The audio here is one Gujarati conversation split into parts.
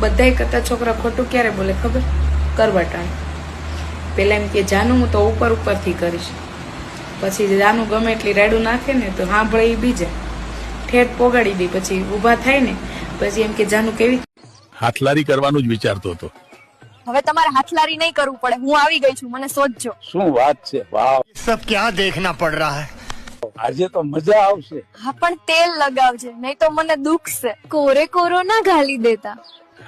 બધાય કરતા છોકરા ખોટું ક્યારે બોલે ખબર? કરવટાણ. પેલા એમ કે જાનું હું તો ઉપર ઉપરથી કરીશ, પછી જાનું ગમે એટલી રાડું નાખે ને તો સાંભળે એ બીજા ઠેઠ પોગાડી દે, પછી ઊભા થાય ને પછી એમ કે જાનું કેવી હાથલારી કરવાનું જ વિચારતો હતો. હવે તમારે હાથલારી નહીં કરવું પડે, હું આવી ગઈ છું, મને શોધજો. શું વાત છે, વાહ! सब क्या देखना पड़ रहा है। આજે તો મજા આવશે. હા પણ તેલ લગાવજે, નહીં તો મને દુખશે. કોરે કોરો ના ઘાલી દેતા.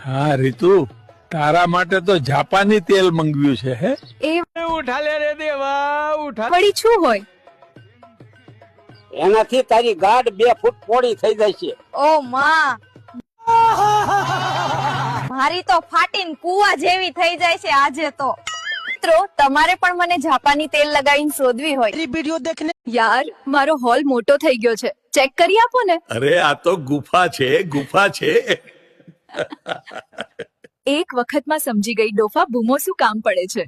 હા રીતુ, તારા માટે તો જાપાની તેલ મંગાવ્યું છે. હે, એ ઉઠા લે રે દેવા, ઉઠા. વળી શું હોય? એનાથી તારી ગાઢ 2 ફૂટ પોળી થઈ જાય છે. ઓ માં, મારી તો ફાટીને કુવા જેવી થઈ જાય છે આજે તો. મિત્રો, તમારે પણ મને જાપાની તેલ લગાવીને શોધવી હોય वीडियो देखने યાર, મારો હોલ મોટો થઈ ગયો છે, ચેક કરી આપો ને. અરે આ તો ગુફા છે, ગુફા છે. એક વખતમાં સમજી ગઈ ડોફા બૂમો શું કામ પડે છે.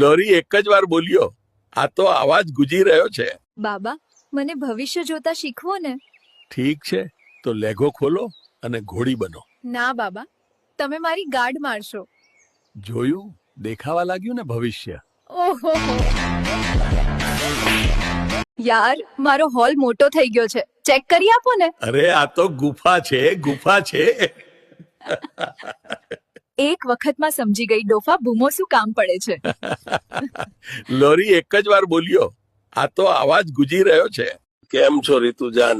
લોરી એક જ વાર બોલ્યો, આ તો અવાજ ગુજી રહ્યો છે. બાબા, મને ભવિષ્ય જોતા શીખવો ને. ઠીક છે, તો લેગો ખોલો અને ઘોડી બનો. ના બાબા, તમે મારી ગાર્ડ મારશો. જોયું, દેખાવા લાગ્યું ને ભવિષ્ય. ઓહો, યાર મારો હોલ મોટો થઈ ગયો છે, ચેક કરી આપો ને. અરે આ તો ગુફા છે, ગુફા છે. એક વખતમાં સમજી ગઈ ડોફા બૂમો શું કામ પડે છે. લોરી એક જ વાર બોલ્યો, આ તો અવાજ ગુજી રહ્યો છે. કેમ છો રીતુજાન?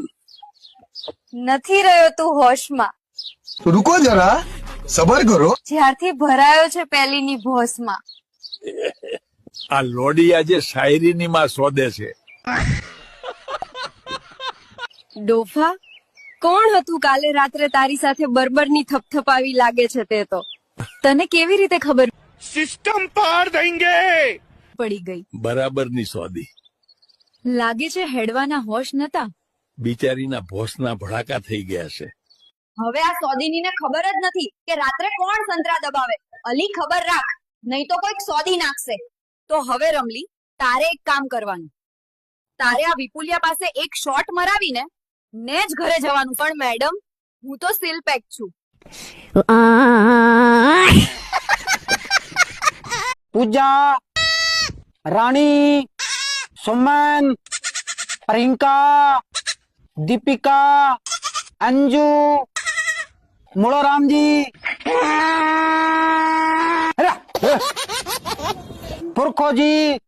નથી રહ્યો તું હોશમાં. रुको जरा सबर करो। જ્યારથી ભરાયો છે પેલીની ભોસમાં. આ લોડી આજે શાયરીની માં સોદે છે. ડોફા, કોણ હતું કાલે રાત્રે તારી સાથે બરબરની થપથપાવી લાગે છે તે તો? તને કેવી રીતે ખબર सिस्टम पार देंगे। પડી ગઈ? બરાબરની સોદી. લાગે છે હેડવાના હોશ નતા. બિચારીના ભોસના ભડાકા થઈ ગયા છે. હવે આ સોદીનીને ખબર જ નથી કે રાત્રે કોણ સંતરા દબાવે. અલી, ખબર રાખ, નહીં તો કોઈક સોદી નાખશે. તો હવે રમલી, તારે એક કામ કરવાનું. તારે આ વિપુલિયા પાસે એક શોટ મરાવીને ને જ ઘરે જવાનું. પણ મેડમ, હું તો સીલ પેક છું. પૂજા, રાણી, સુમન, પ્રિયંકા, દીપિકા, અંજુ, મૂળોરામજી, પુરખોજી.